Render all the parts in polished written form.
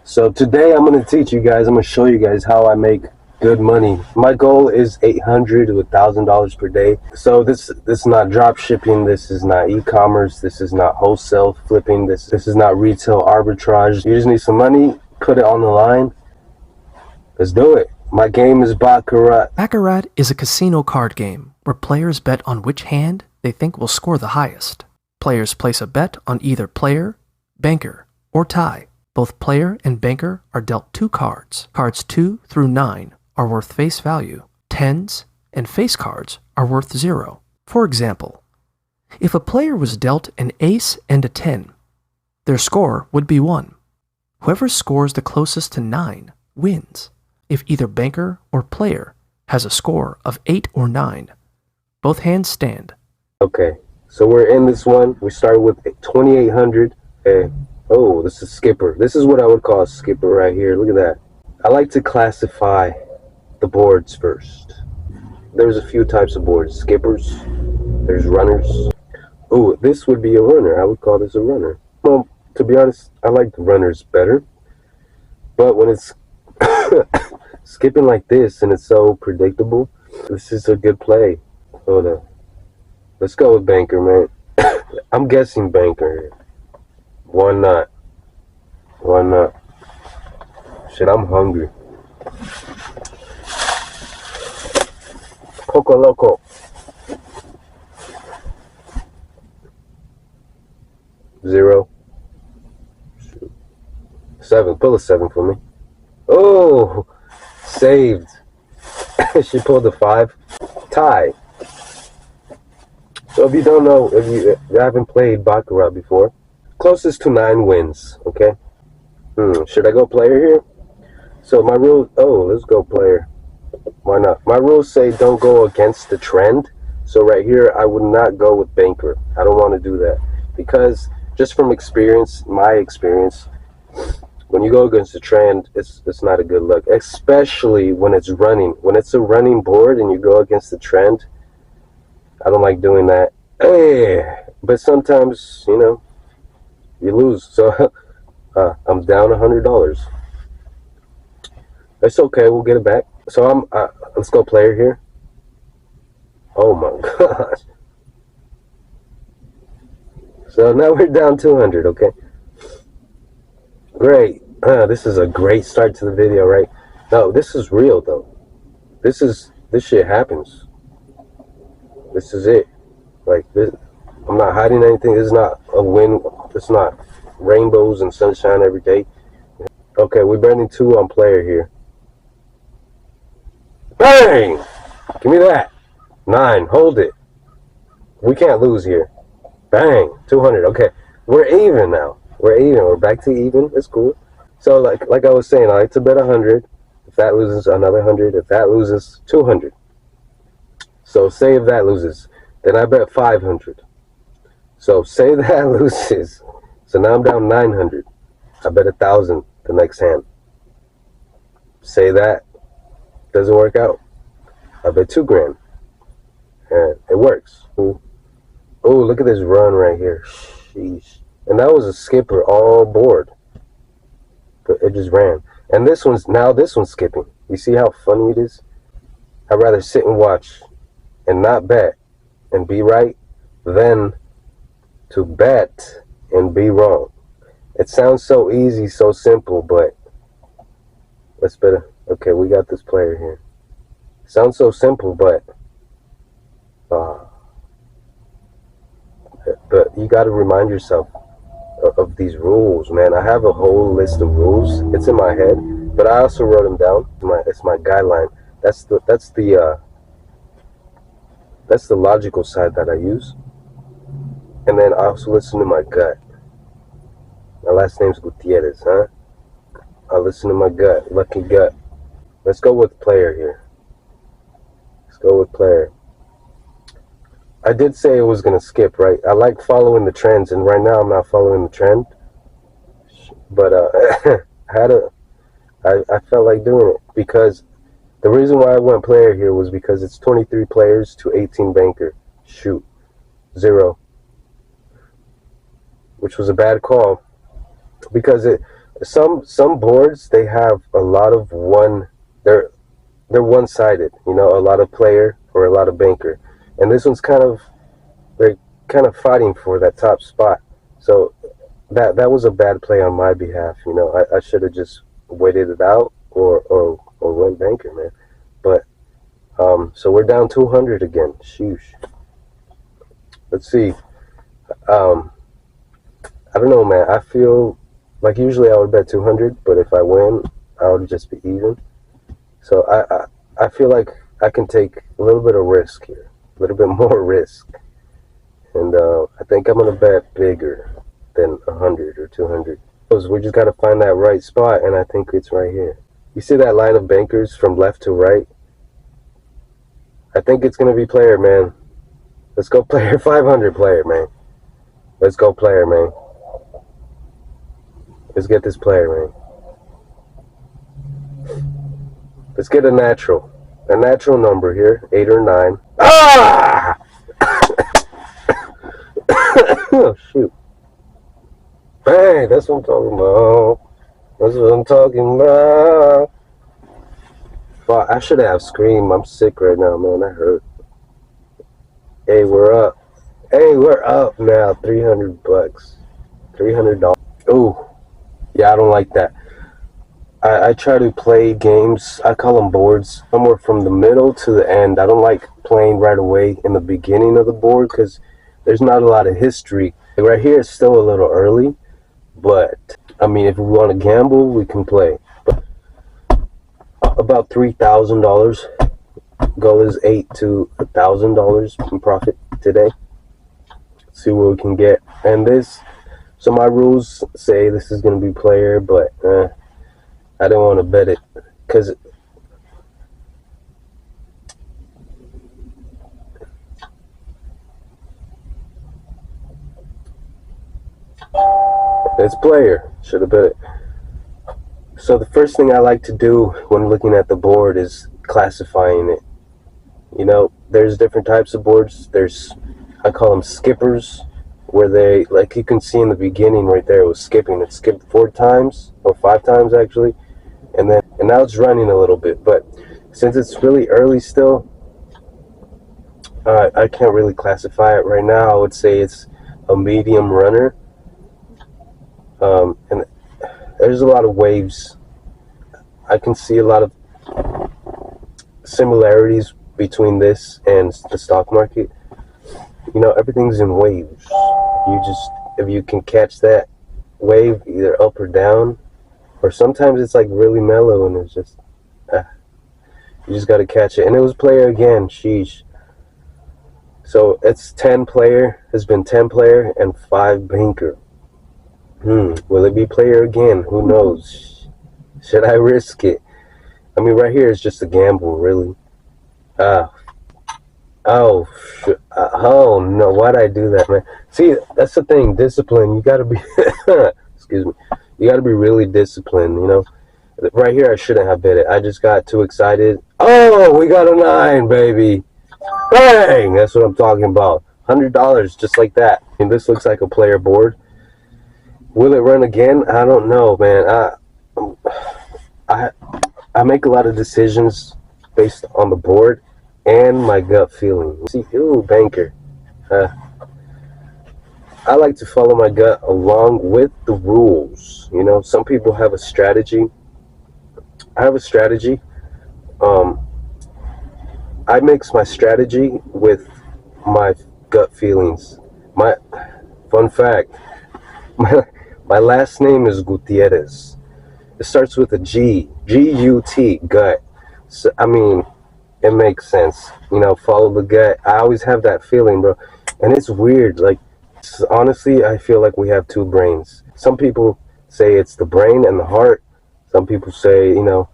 So today I'm going to teach you guys, I'm going to show you guys how I make good money. My goal is $800 to $1,000 per day. So this is not drop shipping, this is not e-commerce, this is not wholesale flipping, this is not retail arbitrage. You just need some money, put it on the line. Let's do it. My game is baccarat. Baccarat is a casino card game where players bet on which hand they think will score the highest. Players place a bet on either player, banker, or tie. Both player and banker are dealt 2 cards. Cards 2 through 9 are worth face value. 10s and face cards are worth 0. For example, if a player was dealt an ace and a 10, their score would be 1. Whoever scores the closest to 9 wins. If either banker or player has a score of 8 or 9, both hands stand. Okay, so we're in this one. We started with 2,800. Oh, this is skipper. This is what I would call a skipper right here. Look at that. I like to classify the boards first. There's a few types of boards. Skippers, there's runners. Oh, this would be a runner. I would call this a runner. Well, to be honest, I like the runners better. But when it's skipping like this and it's so predictable, this is a good play. Hold on. Let's go with banker, man. I'm guessing banker here. Why not? Why not? Shit, I'm hungry. Coco Loco. Zero. 7. Pull a 7 for me. Oh, saved. She pulled a 5. Tie. So if you don't know, if you haven't played baccarat before, closest to 9 wins. Okay. Should I go player here? So my rule. Oh, let's go player. Why not? My rules say don't go against the trend. So right here, I would not go with banker. I don't want to do that because just from experience, my experience, when you go against the trend, it's not a good look, especially when it's running. When it's a running board and you go against the trend, I don't like doing that. Hey, but sometimes, you know, you lose. So I'm down $100. It's okay. We'll get it back. So let's go player here. Oh my gosh. So now we're down 200. Okay. Great. This is a great start to the video, right? No, this is real though. This shit happens. This is it. Like this, I'm not hiding anything. This is not a win. It's not rainbows and sunshine every day. Okay, we're burning 2 on player here. Bang! Give me that. 9. Hold it. We can't lose here. Bang! 200. Okay, we're even now. We're even. We're back to even. It's cool. So like I was saying, I like to bet 100. If that loses, another 100. If that loses, 200. So say if that loses, then I bet 500. So say that loses. So now I'm down 900. I bet 1,000 the next hand. Say that doesn't work out, I bet 2 grand. And it works. Oh, look at this run right here. Sheesh. And that was a skipper all board. But it just ran. And this one's skipping. You see how funny it is? I'd rather sit and watch and not bet and be right than to bet and be wrong. It sounds so easy, so simple, but let's bet. Okay, we got this player here. Sounds so simple, but you got to remind yourself of these rules, man. I have a whole list of rules. It's in my head, but I also wrote them down. It's my guideline. That's the logical side that I use. And then I also listen to my gut. My last name's Gutierrez, huh? I listen to my gut, lucky gut. Let's go with player here. Let's go with player. I did say it was going to skip, right? I like following the trends, and right now I'm not following the trend. But I felt like doing it because the reason why I went player here was because it's 23 players to 18 banker. Shoot. 0. Which was a bad call because Some boards, they have a lot of one. They're one-sided. You know, a lot of player or a lot of banker, and this one's they're kind of fighting for that top spot. So that was a bad play on my behalf. You know, I should have just waited it out or went banker, man. But so we're down 200 again. Sheesh. Let's see. Um, I don't know, man. I feel like usually I would bet 200, but if I win, I would just be even. So I feel like I can take a little bit of risk here, a little bit more risk, and I think I'm gonna bet bigger than 100 or 200. We just gotta find that right spot, and I think it's right here. You see that line of bankers from left to right? I think it's gonna be player, man. Let's go player 500 player, man. Let's go player, man. Let's get this player, man. Let's get a natural number here, 8 or 9. Ah! Oh, shoot. Bang, that's what I'm talking about. That's what I'm talking about. Fuck, I should have screamed. I'm sick right now, man. That hurt. Hey, we're up. Hey, we're up now. $300. $300. Ooh. Yeah, I don't like that. I try to play games, I call them boards, somewhere from the middle to the end. I don't like playing right away in the beginning of the board because there's not a lot of history. Right here it's still a little early, but I mean, if we want to gamble, we can play. But about $3,000. Goal is $8,000 to $1,000 in profit today. See what we can get. And so my rules say this is going to be player, but I don't want to bet it because it's player. Should have bet it. So the first thing I like to do when looking at the board is classifying it. You know, there's different types of boards. I call them skippers, where they, like you can see in the beginning right there, it was skipping. It skipped 4 times or 5 times actually. And now it's running a little bit, but since it's really early still, I can't really classify it right now. I would say it's a medium runner, and there's a lot of waves. I can see a lot of similarities between this and the stock market. You know, everything's in waves. If you can catch that wave either up or down, or sometimes it's like really mellow and it's just, you just got to catch it. And it was player again, sheesh. So it's 10 player, has been 10 player and 5 banker. Will it be player again? Who knows? Should I risk it? I mean, right here is just a gamble, really. Oh no, why'd I do that, man? See, that's the thing, discipline. You got to be, excuse me. You got to be really disciplined, you know. Right here, I shouldn't have bet it. I just got too excited. Oh, we got a 9, baby. Bang! That's what I'm talking about. $100 just like that. And this looks like a player board. Will it run again? I don't know, man. I make a lot of decisions based on the board and my gut feeling. See, ooh, banker. I like to follow my gut along with the rules. You know, some people have a strategy. I have a strategy. I mix my strategy with my gut feelings. My fun fact, my last name is Gutierrez. It starts with a G. G-U-T, gut. So, I mean, it makes sense. You know, follow the gut. I always have that feeling, bro. And it's weird. Like, honestly, I feel like we have 2 brains. Some people say it's the brain and the heart. Some people say, you know,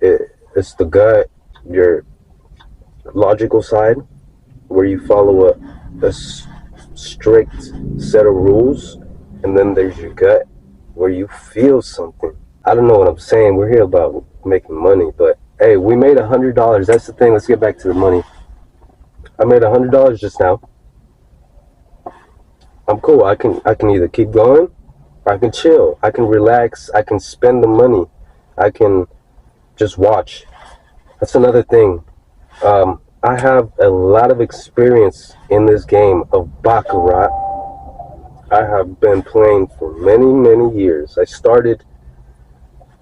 it's the gut, your logical side, where you follow a strict set of rules. And then there's your gut, where you feel something. I don't know what I'm saying. We're here about making money, but hey, we made $100. That's the thing. Let's get back to the money. I made $100 just now. I'm cool. I can either keep going I can chill. I can relax. I can spend the money. I can just watch. That's another thing. I have a lot of experience in this game of baccarat. I have been playing for many, many years. I started,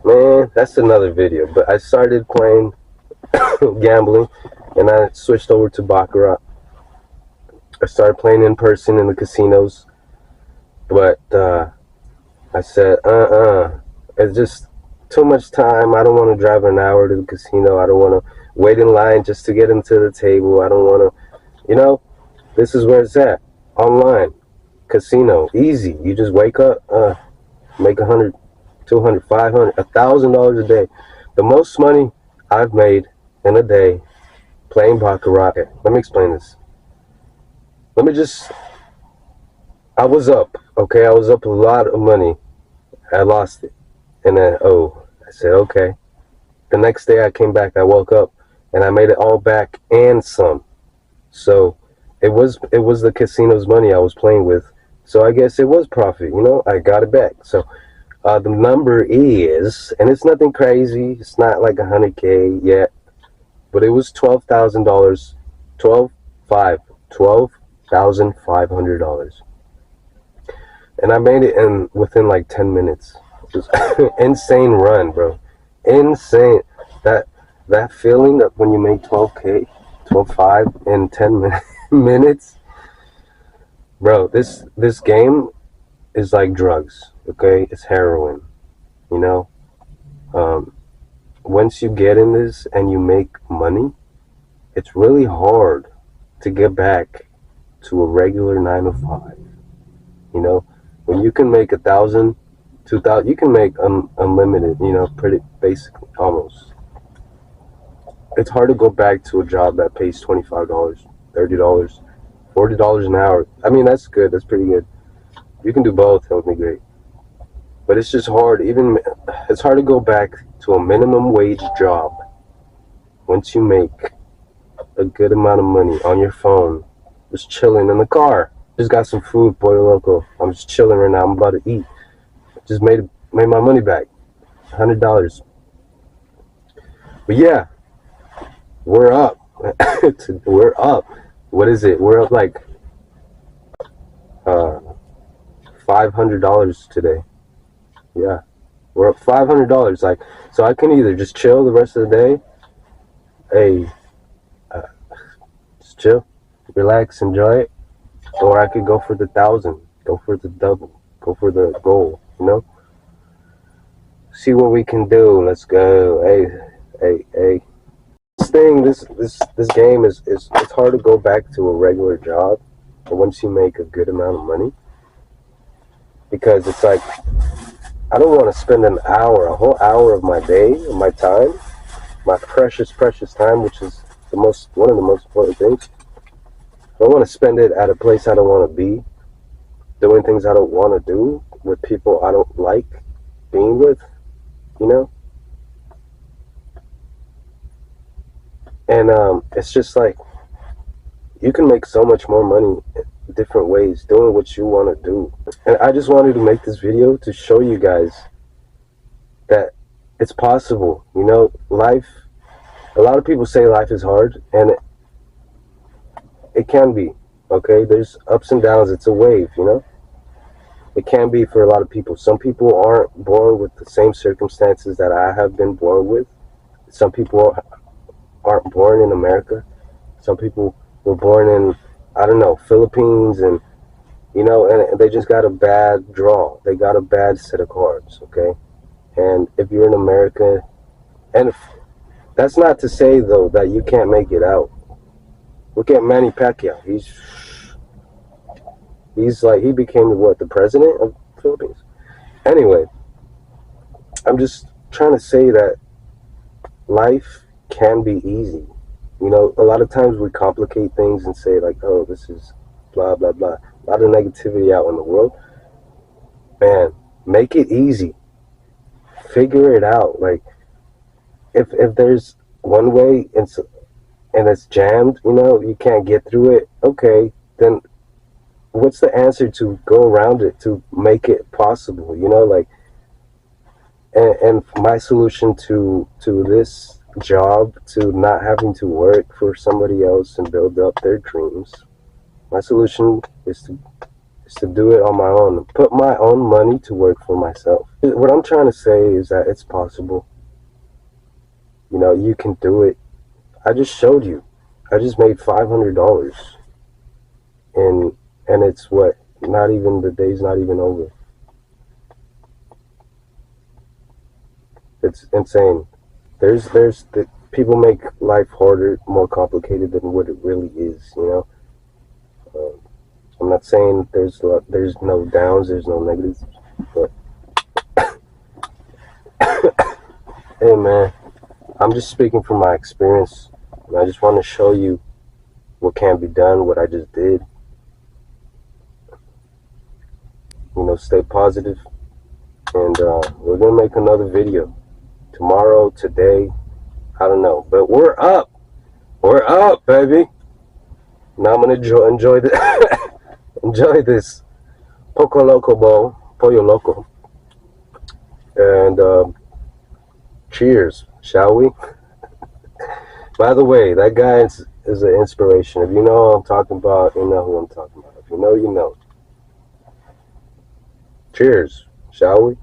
man, that's another video, but I started playing gambling and I switched over to baccarat. I started playing in person in the casinos, but I said, it's just too much time. I don't want to drive an hour to the casino. I don't want to wait in line just to get into the table. I don't want to, this is where it's at. Online, casino, easy. You just wake up, make 100, 200, 500, $1,000 a day. The most money I've made in a day playing baccarat. Let me explain this. I was up, okay? I was up a lot of money. I lost it. And then, I said, okay. The next day I came back, I woke up, and I made it all back and some. So it was the casino's money I was playing with. So I guess it was profit, I got it back. So the number is, and it's nothing crazy, it's not like 100K yet, but it was $12,000, $12,500. And I made it within like 10 minutes. It was insane run, bro. Insane. That feeling that when you make 12K, 12.5 in 10 minutes, bro. This game is like drugs. Okay, it's heroin. You know. Once you get in this and you make money, it's really hard to get back to a regular 9 to 5. When you can make 1,000, 2,000, you can make unlimited. Pretty basically almost. It's hard to go back to a job that pays $25, $30, $40 an hour. I mean, that's good. That's pretty good. You can do both. That would be great. But it's just hard. It's hard to go back to a minimum wage job once you make a good amount of money on your phone, just chilling in the car. Just got some food, Pollo Loco. I'm just chilling right now. I'm about to eat. Just made my money back, $100. But yeah, we're up. We're up. What is it? We're up like $500 today. Yeah, we're up $500. Like, so I can either just chill the rest of the day. Hey, just chill, relax, enjoy it, or I could go for the 1,000, go for the double, go for the goal. See what we can do. Let's go. Hey. This game is it's hard to go back to a regular job once you make a good amount of money, because it's like I don't want to spend a whole hour of my day, of my time, my precious time, which is one of the most important things. I don't want to spend it at a place I don't want to be, doing things I don't want to do with people I don't like being with, And it's just like you can make so much more money different ways doing what you want to do. And I just wanted to make this video to show you guys that it's possible. Life, a lot of people say life is hard, and it can be. Okay, there's ups and downs. It's a wave. It can be for a lot of people. Some people aren't born with the same circumstances that I have been born with. Some people aren't born in America. Some people were born in, I don't know, Philippines, and and they just got a bad draw. They got a bad set of cards. Okay, and if you're in America, that's not to say though that you can't make it out. Look at Manny Pacquiao. He's like, he became the president of the Philippines. Anyway, I'm just trying to say that life can be easy. A lot of times we complicate things and say like, oh, this is blah, blah, blah. A lot of negativity out in the world. Man, make it easy. Figure it out. Like, if there's one way and it's jammed, you can't get through it, okay, then what's the answer to go around it to make it possible? You know, like, and my solution to this job, to not having to work for somebody else and build up their dreams, my solution is to do it on my own, put my own money to work for myself. What I'm trying to say is that it's possible. You know, you can do it. I just showed you. I just made $500, and it's what, not even, the day's not even over. It's insane. There's the people make life harder, more complicated than what it really is. You know, I'm not saying there's no downs, there's no negatives, but hey, man, I'm just speaking from my experience, and I just want to show you what can be done, what I just did. You know, stay positive, and we're gonna make another video tomorrow, today, I don't know, but we're up, baby. Now I'm gonna enjoy the enjoy this Poco Loco bowl, Pollo Loco, and cheers, shall we? By the way, that guy is an inspiration. If you know who I'm talking about, you know who I'm talking about. If you know, you know. Cheers, shall we?